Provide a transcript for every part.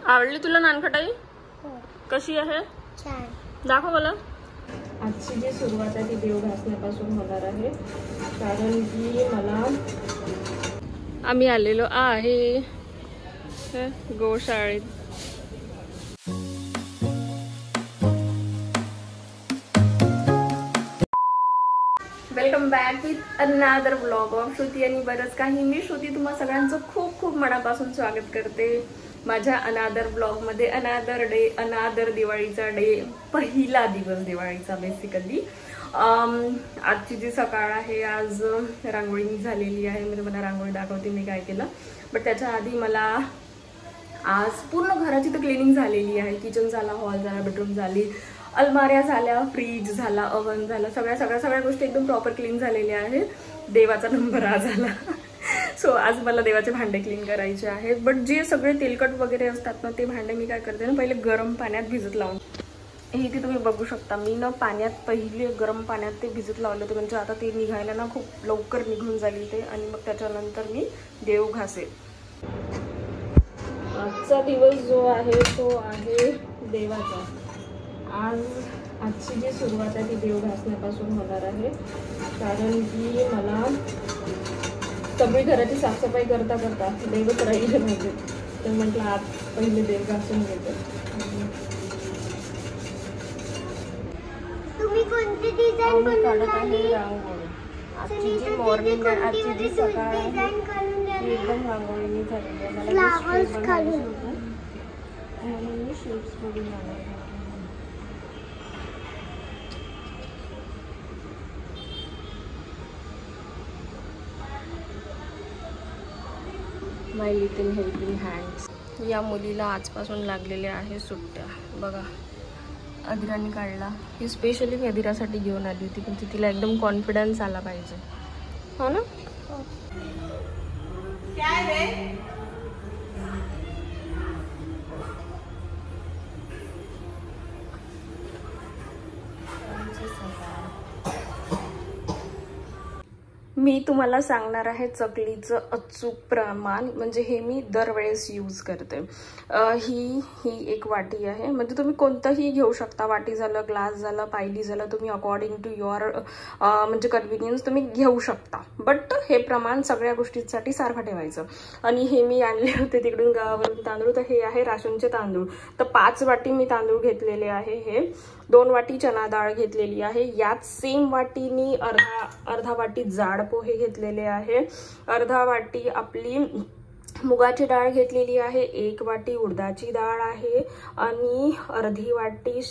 आवडली तुला नानखटाई? कशी आहे? छान. दाखव मला. आजची जी सुरुवात आहे ती देव घासण्यापासून होणार आहे, कारण की आम्ही आलेलो आहे गोशाळेत. Welcome back with another vlog of Shruti आणि बरंच काही. मी श्रुती तुम्हा सगळ्यांचं खूप खूप मनापासून स्वागत करते माझ्या अनादर ब्लॉगमध्ये. अनादर डे, अनादर दिवाळीचा डे, पहिला दिवस दिवाळीचा बेसिकली. आजची जी सकाळ आहे, आज रांगोळी झालेली आहे. मी तुम्हाला रांगोळी दाखवते मी काय केलं. बट त्याच्या आधी मला आज पूर्ण घराची तर क्लिनिंग झालेली आहे. किचन झाला, हॉल झाला, बेडरूम झाली, अलमाऱ्या झाल्या, फ्रीज झाला, अवन झाला, सगळ्या गोष्टी एकदम प्रॉपर क्लीन झालेल्या आहेत. देवाचा नंबर आज आला. सो आज मला देवाचे भांडे क्लीन करायचे आहेत. बट जे सगळे तेलकट वगैरे असतात ना, ते भांडे मी काय करते ना, पहिले गरम पाण्यात भिजत लावून, हे ते तुम्ही बघू शकता. मी ना पाण्यात पहिले गरम पाण्यात ते भिजत लावले होते, म्हणजे आता ते निघायला ना खूप लवकर निघून जाईल ते. आणि मग त्याच्यानंतर मी देव घासेल. आजचा दिवस जो आहे तो आहे देवाचा. आजची जी सुरुवात आहे ती देव घासण्यापासून होणार आहे, कारण की मला सगळी घराची साफसफाई करता करता देवच राहिले नव्हते, तर म्हटलं आज पहिले देव घासून घेते. तुम्ही कोणती डिझाइन काढत आहे रांगोळी. आजची जी मॉर्निंग आहे, आजची जी सकाळ आहे ती एकदम रांगोळीने झालेली आहे. मला म्हणून मी शेप्स बघून जाणार. माय लिटिल हेल्पिंग हँड्स. या मुलीला आजपासून लागलेल्या आहे सुट्ट्या. बघा, अधिराने काढला. ही स्पेशली मी अधिरासाठी घेऊन आली होती, पण तिला एकदम कॉन्फिडन्स आला पाहिजे, हो ना? काय रे? मी तुम्हाला सांगणार आहे चकलीचं अचूक प्रमाण, म्हणजे हे मी दरवेळेस यूज करते. ही एक वाटी आहे, म्हणजे तुम्ही कोणतंही घेऊ शकता. वाटी झालं, ग्लास झालं, पायली झालं, तुम्ही अकॉर्डिंग टू युअर म्हणजे कन्व्हिनियन्स तुम्ही घेऊ शकता. बट हे प्रमाण सगळ्या गोष्टींसाठी सारखं ठेवायचं. आणि हे मी आणले होते तिकडून गावावरून तांदूळ, तर हे आहे राशनचे तांदूळ. तर 5 वाटी मी तांदूळ घेतलेले आहे. हे 2 वाटी चना डाळ घेतलेली आहे. यात सेम वाटीनी अर्धा वाटी जाड पोहे घेतलेले आहे, अर्धा वाटी आपली मुगाची डाळ घेतलेली आहे, 1 वाटी उडदाची डाळ आहे, आणि अर्धी वाटी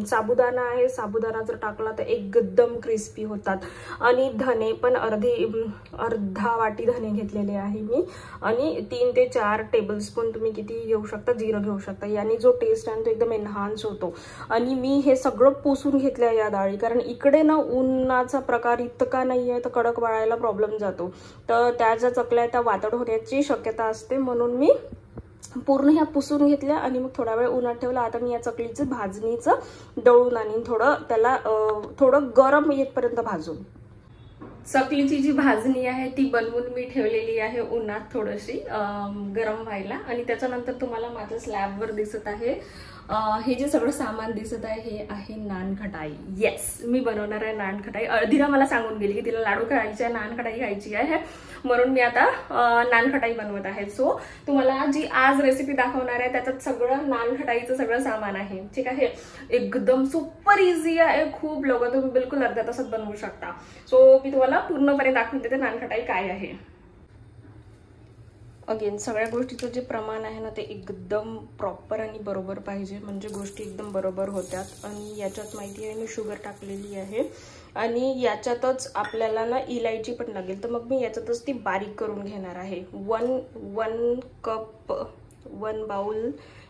साबुदाणा आहे. साबुदाणा जर टाकला तर एकदम क्रिस्पी होतात. आणि धने पण अर्धा वाटी धने घेतलेले आहे मी. आणि 3 ते 4 टेबलस्पून तुम्ही किती घेऊ शकता, जिरं घेऊ शकता. याने जो टेस्ट आहे तो एकदम एनहान्स होतो. आणि मी हे सगळं पुसून घेतलं या डाळी, कारण इकडे ना उन्हाचा प्रकार इतका नाही आहे, तर कडक वाळायला प्रॉब्लेम जातो. तर त्या ज्या चकल्या त्या वातड होण्याची शक्यता असते, म्हणून मी पूर्ण ह्या पुसून घेतल्या आणि मग थोडा वेळ उन्हात ठेवला. आता मी या चकलीचं भाजणीचं दळून आणीन, त्याला थोडं गरम येतपर्यंत भाजून. चकलीची जी भाजणी आहे ती बनवून मी ठेवलेली आहे उन्हात थोडीशी गरम व्हायला. आणि त्याच्यानंतर तुम्हाला माझ्या स्लॅबवर दिसत आहे हे जे सगळं सामान दिसत आहे, हे आहे नानखटाई. येस, मी बनवणार आहे नानखटाई. अधिरा मला सांगून गेली की तिला लाडू खायचे आहे, नानखटाई खायची आहे, म्हणून मी आता नानखटाई बनवत आहे. सो तुम्हाला जी आज रेसिपी दाखवणार आहे त्याच्यात सगळं नानखटाईचं सगळं सामान आहे. ठीक आहे, एकदम सुपर इझी आहे. खूप लोक तुम्ही बिलकुल अर्ध्या तासात बनवू शकता. सो मी तुम्हाला पूर्णपणे दाखवून देते नानखटाई काय आहे. अगेन सगळ्या गोष्टीचं जे प्रमाण आहे ना, ते एकदम प्रॉपर आणि बरोबर पाहिजे, म्हणजे गोष्टी एकदम बरोबर होत्यात. आणि याच्यात माहिती आहे मी शुगर टाकलेली आहे, आणि याच्यातच आपल्याला ना इलायची पण लागेल. तर मग मी याच्यातच ती बारीक करून घेणार आहे. 1 कप 1 बाउल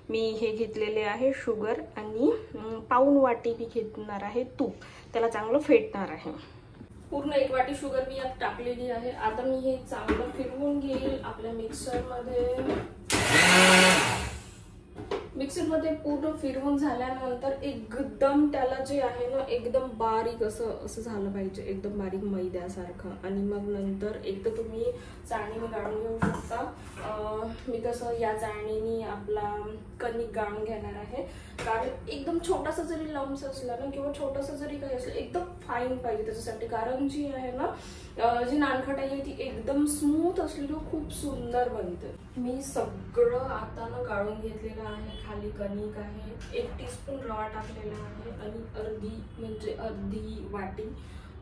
मी हे घेतलेले आहे शुगर, आणि पाऊण वाटी मी घेणार आहे तूप. त्याला चांगलं फेटणार आहे. पूर्ण 1 वाटी शुगर मी यात टाकलेली आहे. आता मी हे चांगलं फिरवून घेईल आपल्या मिक्सरमध्ये. मिक्सरमध्ये पूर्ण फिरवून झाल्यानंतर एकदम त्याला जे आहे ना एकदम बारीक असं झालं पाहिजे, एकदम बारीक मैद्यासारखं. आणि मग नंतर एक तर तुम्ही चाळणीने गाळून घेऊ शकता. मी तसं या चाळणीने आपला कणिक गाळून घेणार आहे, कारण एकदम छोटासा जरी लम्स असला ना किंवा छोटासा जरी काही असलं एकदम फाईन पाहिजे त्याच्यासाठी. कारण जी आहे ना जी नानखटाई आहे ती एकदम स्मूथ असली तर खूप सुंदर बनते. मी सगळं आता ना गाळून घेतलेलं आहे. खाली कणिक आहे, 1 टीस्पून रवा टाकलेला आहे आणि अर्धी वाटी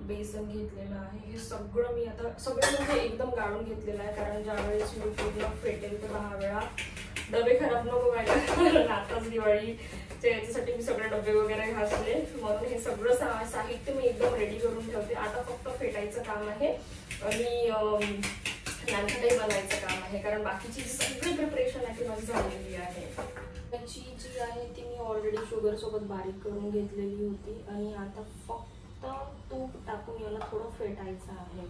बेसन घेतलेलं आहे. हे सगळं मी आता म्हणजे एकदम गाळून घेतलेलं आहे, कारण ज्यावेळेस मी पूर्ण फेटेल तर 10 वेळा डबे खराब नको व्हायला. आताच दिवाळी याच्यासाठी मी सगळे डबे वगैरे घासले, म्हणून हे सगळं साहित्य मी एकदम रेडी करून ठेवते. आता फक्त फेटायचं काम आहे आणि नानखटाई बनवायचं काम आहे, कारण बाकीची सगळी प्रिपरेशन आहे ती माझी झालेली आहे. त्याची जी आहे ती मी ऑलरेडी शुगर सोबत बारीक करून घेतलेली होती आणि आता फक्त तूप टाकून याला थोडं फेटायचं आहे.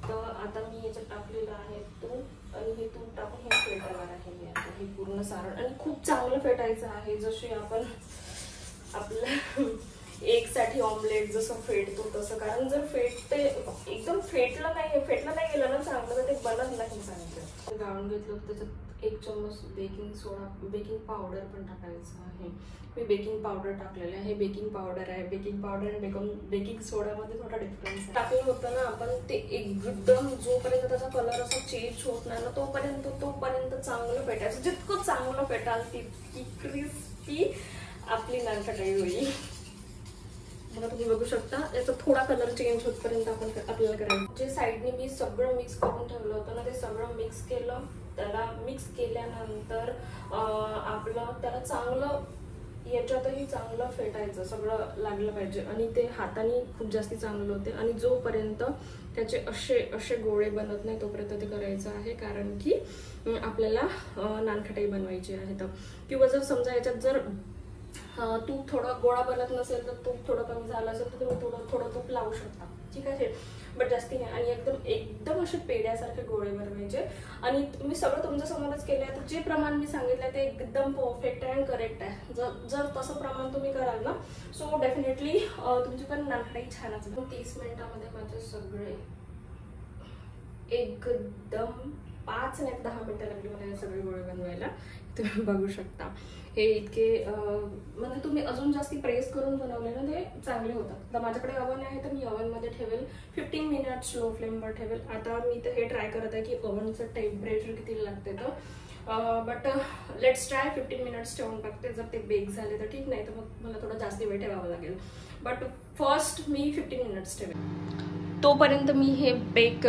तर आता मी याच्यात टाकलेलं आहे तूप आणि हे तूप टाकून हे फेटणार आहे मी आता हे पूर्ण सारण. आणि खूप चांगलं फेटायचं आहे, जसे आपण आपलं एग साठी ऑमलेट जसं फेटतो तसं. कारण जर एकदम फेटलं नाही गेलं ना चांगलं तर ते बनत नाही चांगलं. गाळून घेतलं तर त्याच्यात 1 चम्मच बेकिंग पावडर पण टाकायचं आहे. मी बेकिंग पावडर टाकलेलं आहे. बेकिंग पावडर आहे, बेकिंग पावडर आणि बेकिंग सोडामध्ये थोडा डिफरन्स आहे. टाकलं होतं ना आपण ते एकदम जोपर्यंत त्याचा कलर असा चेंज होत नाही ना तोपर्यंत चांगलं फेटायचं. जितकं चांगलं फेटाल तितकी क्रिस्पी आपली नानखटाई होईल. मला तुम्ही बघू शकता याचा थोडा कलर चेंज होतपर्यंत आपल्याला करायचं. जे साईडने मी सगळं मिक्स करून ठेवलं होतं ना ते सगळं मिक्स केलं. त्याला मिक्स केल्यानंतर आपलं त्याला चांगलं याच्यातही चांगलं फेटायचं, सगळं लागलं पाहिजे आणि ते हाताने खूप जास्ती चांगलं होते. आणि जोपर्यंत त्याचे असे गोळे बनत नाही तोपर्यंत ते करायचं आहे, कारण की आपल्याला नानखटाई बनवायची आहे. तर किंवा जर समजा याच्यात जर तूप थोडं गोळा बनत नसेल तर तूप थोडं कमी झालं असेल तर तुम्ही थोडं तूप लावू शकता, ठीक आहे. बट जास्ती नाही. आणि एकदम असे पेड्यासारखे गोळे बनवायचे. आणि मी सगळं तुमच्या समोरच केलं आहे, तर जे प्रमाण मी सांगितलं ते एकदम परफेक्ट आहे आणि करेक्ट आहे. जर तसं प्रमाण तुम्ही कराल ना सो डेफिनेटली तुमची पण नानखटाई छानच. 30 मिनिटामध्ये माझे सगळे एकदम 5 नाही 10 मिनिटं लागली मला हे सगळे गोळे बनवायला. तुम्ही बघू शकता हे इतके म्हणजे तुम्ही अजून जास्ती प्रेस करून बनवले ना ते चांगले होतात. तर माझ्याकडे ओव्हन आहे तर मी ओव्हनमध्ये ठेवेल 15 मिनिट स्लो फ्लेमवर ठेवेल. आता मी तर हे ट्राय करत आहे की ओव्हनचं टेम्परेचर किती लागते तर बट लेट्स ट्राय 15 मिनिट्स ठेवून बघते. जर ते बेक झाले तर ठीक, नाही तर मग मला थोडं जास्ती वेळ ठेवावं लागेल. बट फर्स्ट मी 15 मिनिट्स ठेवेल. तोपर्यंत मी हे बेक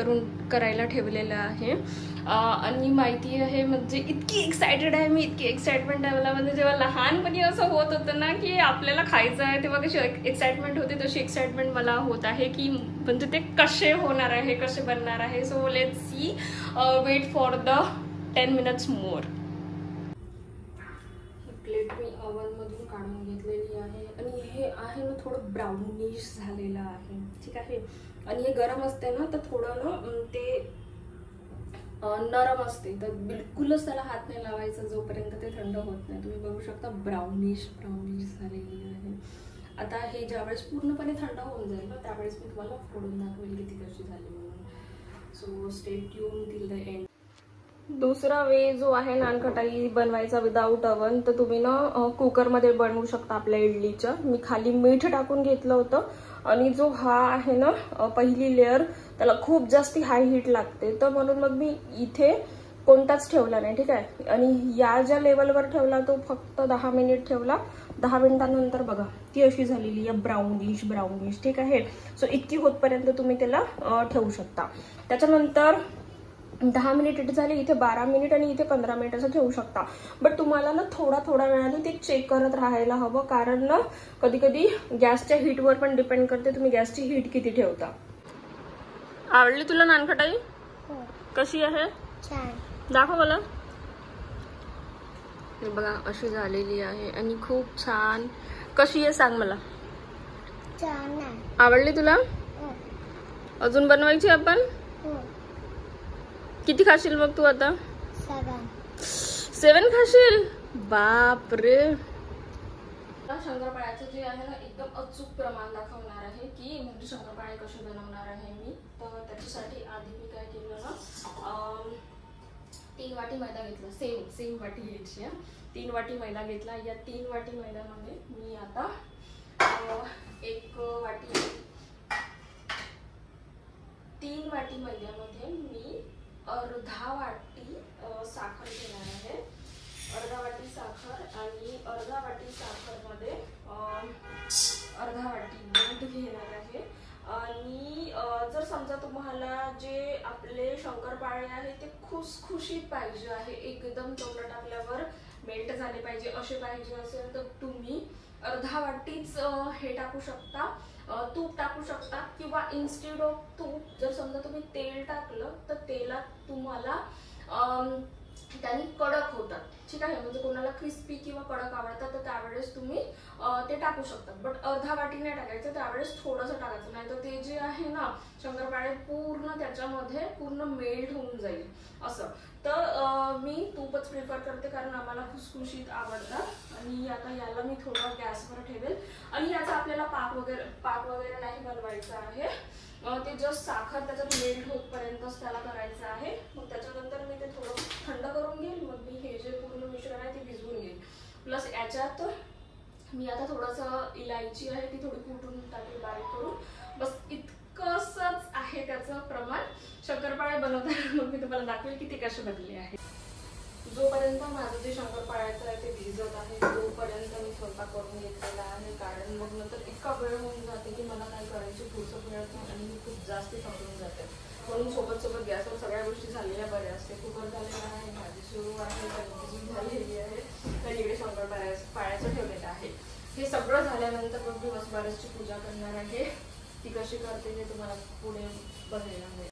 करायला ठेवलेलं आहे. आणि माहिती आहे म्हणजे इतकी एक्सायटेड आहे मी, इतकी एक्साइटमेंट आहे मला. म्हणजे जेव्हा लहानपणी असं होत होतं ना की आपल्याला खायचं आहे तेव्हा कशी एक्साइटमेंट होते तशी एक्साइटमेंट मला होत आहे की म्हणजे ते कसे होणार आहे, कसे बनणार आहे. So let's see, wait for the 10 minutes more. Plate मी ओव्हनमधून काढून घेतलेली आहे आणि हे आहे ना थोडं ब्राउनिश झालेलं आहे, ठीक आहे. आणि हे गरम असते ना तर थोडं ना ते नरम असते, तर बिलकुलच त्याला हात नाही लावायचा जोपर्यंत ते थंड होत नाही. तुम्ही बघू शकता ब्राउनिश झालेली आहे. आता हे ज्यावेळेस पूर्णपणे थंड होऊन जाईल ना त्यावेळेस मी तुम्हाला फोडून दाखवेल की ती कशी झाली म्हणून. So stay tune till the end. दुसरा वे जो आहे नानखटाई बनवायचा विदाऊट ओव्हन, तर तुम्ही ना कुकरमध्ये बनवू शकता आपल्या इडलीच्या. मी खाली मीठ टाकून घेतलं होतं आणि जो हा आहे ना पहिली लेअर त्याला खूप जास्ती हाय हीट लागते, तर म्हणून मग मी इथे कोणताच ठेवला नाही, ठीक आहे. आणि या ज्या लेवलवर ठेवला तो फक्त 10 मिनिट ठेवला. 10 मिनिटांनंतर बघा ती अशी झालेली आहे ब्राउनिश, ठीक आहे. सो इतकी होतपर्यंत तुम्ही त्याला ठेवू शकता. त्याच्यानंतर 10 मिनिट झाले, इथे 12 मिनिट आणि इथे 15 मिनिट असं ठेवू शकता. बट तुम्हाला ना थोडा वेळाने ते चेक करत राहायला हवं, कारण ना कधी कधी गॅसच्या हीटवर पण डिपेंड करते तुम्ही गॅसची हीट किती ठेवता. आवडली तुला नानखटाई? कशी आहे? छान. दाखव मला. हे बघा अशी झालेली आहे आणि खूप छान. कशी आहे सांग मला. छान आहे. आवडली तुला? अजून बनवायची आपण? किती खाशील मग तू आता? 7 खाशील? बाप रे. शंकरपाळ्याचं जे आहे ना एकदम अचूक प्रमाण दाखवणार आहे की म्हणजे शंकरपाळे कसे बनवणार आहे मी. तर त्याच्यासाठी आधी मी काय केलं ना 3 वाटी मैदा घेतला. सेम वाटी घ्यायची. 3 वाटी मैदा घेतला. या 3 वाटी मैद्यामध्ये मी आता 1 वाटी 3 वाटी मैद्यामध्ये मी अर्धा वाटी साखर घेणार आहे. अर्धा वाटी साखर आणि अर्धा वाटी साखरमध्ये अर्धा वाटी दूध घेणार आहे. आणि जर समजा तुम्हाला जे आपले शंकरपाळे आहे ते खुसखुशीत पाहिजे आहे, एकदम तोंडात टाकल्यावर मेल्ट झाले पाहिजे असे पाहिजे असेल तर तुम्ही अर्धा वाटीच हे टाकू शकता, तूप टाकू शकता. किंवा इन्स्टेड ऑफ तूप जर समजा तुम्ही तेल टाकलं तर तेलात तुम्हाला त्याने कडक होतात. ठीक आहे, म्हणजे कोणाला क्रिस्पी किंवा कडक आवडतात तर त्यावेळेस तुम्ही ते टाकू शकतात. बट अर्धा वाटी नाही टाकायचं, त्यावेळेस थोडंसं टाकायचं, नाही तर ते जे आहे ना शंकरपाळे पूर्ण त्याच्यामध्ये पूर्ण मेल्ट होऊन जाईल असं. तर मी तूपच प्रिफर करते कारण आम्हाला खुसखुशीत आवडतात. आणि आता याला मी थोडं गॅसवर ठेवेल. आणि याचा आपल्याला पाक वगैरे नाही बनवायचा आहे. ते जस्ट साखर त्याच्यात मेल्ट होतपर्यंतच त्याला करायचं आहे. मग त्याच्यानंतर मी ते थोडं थंड करून घेईल. मग मी हे जे पूर्ण मिश्रण आहे ते भिजवून घेईल. प्लस याच्यात मी आता थोडंसं इलायची आहे ती थोडी कुटून टाकेल बारीक करून. बस इतकंच आहे त्याचं प्रमाण. शंकरपाळे बनवताना मग मी तुम्हाला दाखवेल की ते कसे बनले आहे. जोपर्यंत माझं जे शंकरपाळ्याचं आहे ते भिजत आहे तोपर्यंत मी स्वयंपाक करून घेतलेला आहे. कारण मग नंतर इतका वेळ होऊन जाते की मला काय करायची फुरसत मिळत नाही आणि मी खूप जास्त थकून जाते. म्हणून सोबत गॅसवर सगळ्या गोष्टी झालेल्या बऱ्या असते. कुकर झालेला आहे, भाजी सुरू आहे, भाजी झालेली आहे, तर इकडे शंकरपाळ्याचं ठेवलेलं आहे. हे सगळं झाल्यानंतर मग मी वसुबारसची पूजा करणार आहे. ती कशी करते ते तुम्हाला पुढे बघायला मिळेल.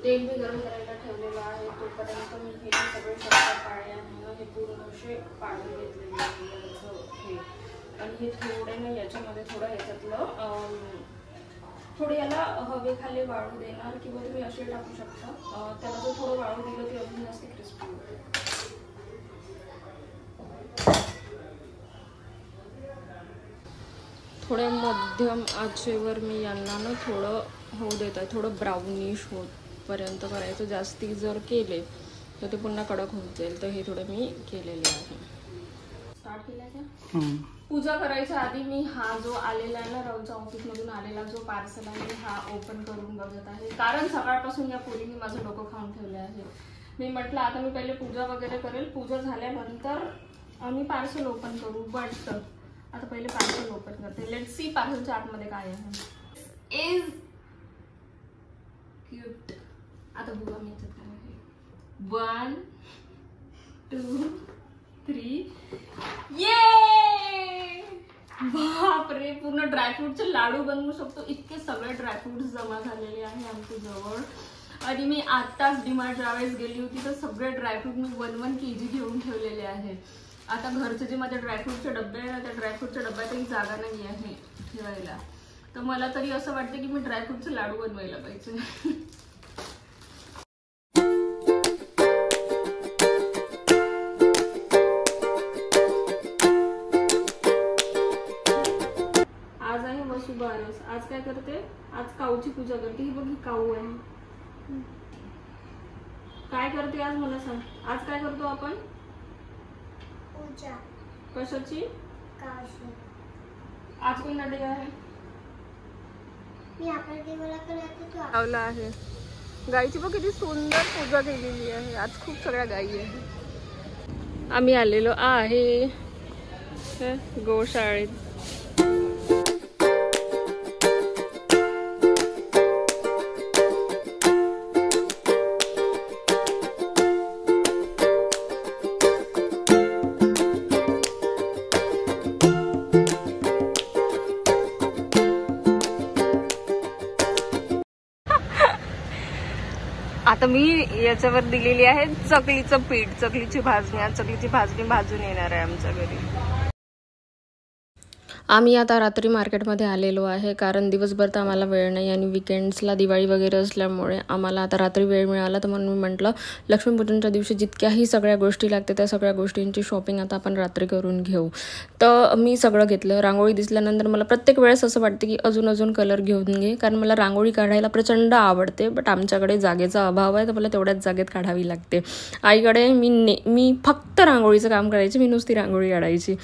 तेल मी गरम करायला ठेवलेलं आहे. तोपर्यंत मी हे सगळे शंकरपाळे आहे हे पूर्ण असे पाडून घेतलेले आहे. आणि हे थोडे ना याच्यामध्ये थोडं ह्याच्यातलं थोडे याला हवेखाली वाळू देणार किंवा तुम्ही असे टाकू शकता. त्याला जर थोडं वाळू दिलं ते अजून जास्त क्रिस्पी होते. थोड्या मध्यम आचेवर मी यांना ना थोडं होऊ देत आहे. थोडं ब्राउनिश होतपर्यंत करायचं. जास्ती जर केले तर ते पुन्हा कडक होऊन जाईल. तर हे थोडं मी केलेले आहे. स्टार्ट केलं का? पूजा करायच्या आधी मी हा जो आलेला आहे ना राऊतच्या ऑफिसमधून आलेला जो पार्सल आहे हा ओपन करून बघत आहे. कारण सकाळपासून या पोरीने माझं डोकं खाऊन ठेवले आहे. मी म्हटलं आता मी पहिले पूजा वगैरे करेल, पूजा झाल्यानंतर आम्ही पार्सल ओपन करू. बट आता पहिले पार्सल ओपन करते. लेट्स सी पार्सलच्या आतमध्ये काय आहे. Is cute. आता बघा मी याच्यात काय आहे. 1 2 3 ये बापरे, पूर्ण ड्रायफ्रूटचे लाडू बनवू शकतो. इतके सगळे ड्रायफ्रूट्स जमा झालेले आहे आमच्या जवळ. आणि मी आत्ताच डीमार्ट ज्यावेळेस गेली होती तर सगळे ड्रायफ्रूट मी 1 kg घेऊन ठेवलेले आहे. आता घरचे जे माझे ड्रायफ्रूटचे डबे आहे ना त्या ड्रायफ्रूटच्या डब्यातही जागा नाही आहे ठेवायला. तर मला तरी असं वाटतं की मी ड्रायफ्रूटचे लाडू बनवायला पाहिजे. आज आहे वसुबारस. आज काय करते? आज काऊची पूजा करते. ही बघ ही काऊ आहे. काय करते आज मला सांग. आज काय करतो आपण? पूजा. कशाची? काशी. आज कोणता डे आहे? मी आपल्या देवाला करायचं तू लावला आहे. गाईची बघ किती सुंदर पूजा केलेली आहे. आज खूप सगळ्या गायी आहेत. आम्ही आलेलो आहे गोशाळेत. आता मी याच्यावर दिलेली आहे चकलीचं पीठ, चकलीची भाजणी. आज चकलीची भाजणी भाजून येणार आहे आमच्या घरी. आम्ही आता रात्री मार्केटमध्ये आलेलो आहे, कारण दिवसभर तर आम्हाला वेळ नाही आणि विकेंड्सला दिवाळी वगैरे असल्यामुळे आम्हाला आता रात्री वेळ मिळाला. तर म्हणून मी म्हटलं लक्ष्मीपूजनच्या दिवशी जितक्याही सगळ्या गोष्टी लागते त्या सगळ्या गोष्टींची शॉपिंग आता आपण रात्री करून घेऊ. तर मी सगळं घेतलं. रांगोळी दिसल्यानंतर मला प्रत्येक वेळेस असं वाटतं की अजून कलर घेऊन घे, कारण मला रांगोळी काढायला प्रचंड आवडते. बट आमच्याकडे जागेचा अभाव आहे, तर मला तेवढ्याच जागेत काढावी लागते. आईकडे मी फक्त रांगोळीचं काम करायची, मी नुसती रांगोळी काढायची.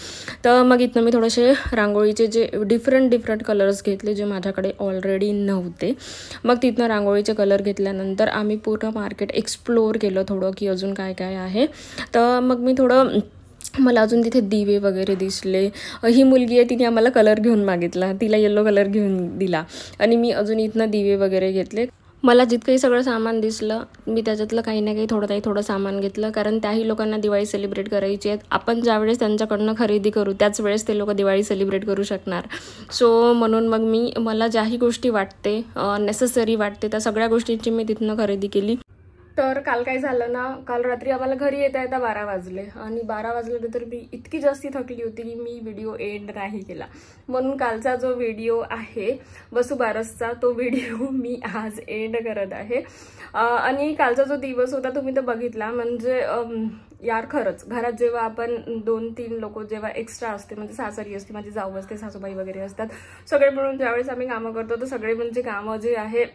तर मग इथनं मी थोडेसे रांगोळीचे जे डिफरंट कलर्स घेतले जे माझ्याकडे ऑलरेडी नव्हते. मग तिथनं रांगोळीचे कलर घेतल्यानंतर आम्ही पूर्ण मार्केट एक्सप्लोअर केलं थोडं, की अजून काय काय आहे. तर मग मी मला अजून तिथे दिवे वगैरे दिसले. ही मुलगी आहे, तिने आम्हाला कलर घेऊन मागितला, तिला येलो कलर घेऊन दिला आणि मी अजून इथनं दिवे वगैरे घेतले. मला जितकंही सगळं सामान दिसलं मी त्याच्यातलं काही ना काही थोडं सामान घेतलं, कारण त्याही लोकांना दिवाळी सेलिब्रेट करायची आहे. आपण ज्यावेळेस त्यांच्याकडनं खरेदी करू त्याच वेळेस ते लोक दिवाळी सेलिब्रेट करू शकणार. सो म्हणून मग मला ज्याही गोष्टी वाटते नेसेसरी वाटते त्या सगळ्या गोष्टींची मी तिथनं खरेदी केली. तर काल काय झालं ना, काल रात्री आम्हाला घरी येता 12 वाजले आणि 12 वाजल्यानंतर मी इतकी जास्ती थकली होती की मी व्हिडिओ एंड नाही केला. म्हणून कालचा जो व्हिडिओ आहे वसुबारसचा तो व्हिडिओ मी आज एंड करत आहे. आणि कालचा जो दिवस होता तुम्ही तो बघितला. म्हणजे यार खरंच घरात जेव्हा आपण 2-3 लोक जेव्हा एक्स्ट्रा असते, म्हणजे सासरी असते, माझी जाऊ असते, सासूबाई वगैरे असतात, सगळे मिळून ज्यावेळेस आम्ही कामं करतो तर सगळे म्हणजे कामं जे आहे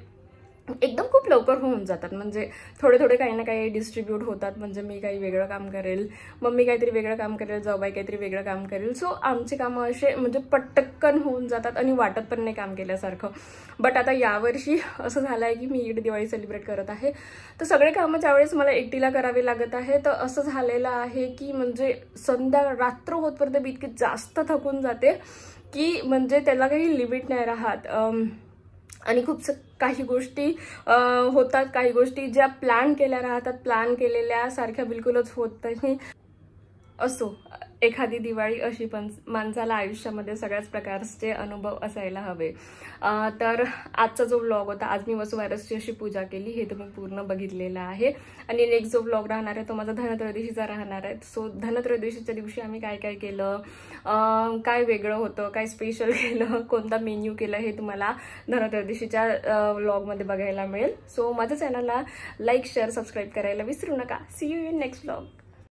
एकदम खूप लवकर होऊन जातात. म्हणजे थोडे काही ना काही डिस्ट्रीब्यूट होतात. म्हणजे मी काही वेगळं काम करेल, मम्मी काहीतरी वेगळं काम करेल, जाऊबाई काहीतरी वेगळं काम करेल. सो आमची कामं असे म्हणजे पटकन होऊन जातात आणि वाटत पण नाही काम केल्यासारखं. बट आता यावर्षी असं झालं आहे की मी इकडे दिवाळी सेलिब्रेट करत आहे, तर सगळे कामं ज्यावेळेस मला एकटीला करावे लागत आहे. तर असं झालेलं आहे की म्हणजे रात्र होतपर्यंत मी इतकी जास्त थकून जाते की म्हणजे त्याला काही लिमिट नाही राहत. आणि खूप काही गोष्टी होतात, काही गोष्टी ज्या प्लॅन केल्या राहतात, प्लॅन केलेल्या सारख्या बिलकुलच होत नाही. असो, एखादी दिवाळी अशी पण माणसाला आयुष्यामध्ये सगळ्याच प्रकारचे अनुभव असायला हवे. तर आजचा जो व्लॉग होता, आज मी वसुबारसची अशी पूजा केली, हे तुम्ही पूर्ण बघितलेलं आहे. आणि नेक्स्ट जो व्लॉग राहणार आहे तो माझा धनत्रयोदशीचा राहणार आहे. सो धनत्रयोदशीच्या दिवशी आम्ही काय काय केलं, काय वेगळं होतं, काय स्पेशल केलं, कोणता मेन्यू केलं, हे तुम्हाला धनत्रयोदशीच्या व्लॉगमध्ये बघायला मिळेल. सो माझ्या चॅनलला लाईक, शेअर, सबस्क्राईब करायला विसरू नका. See you in next vlog.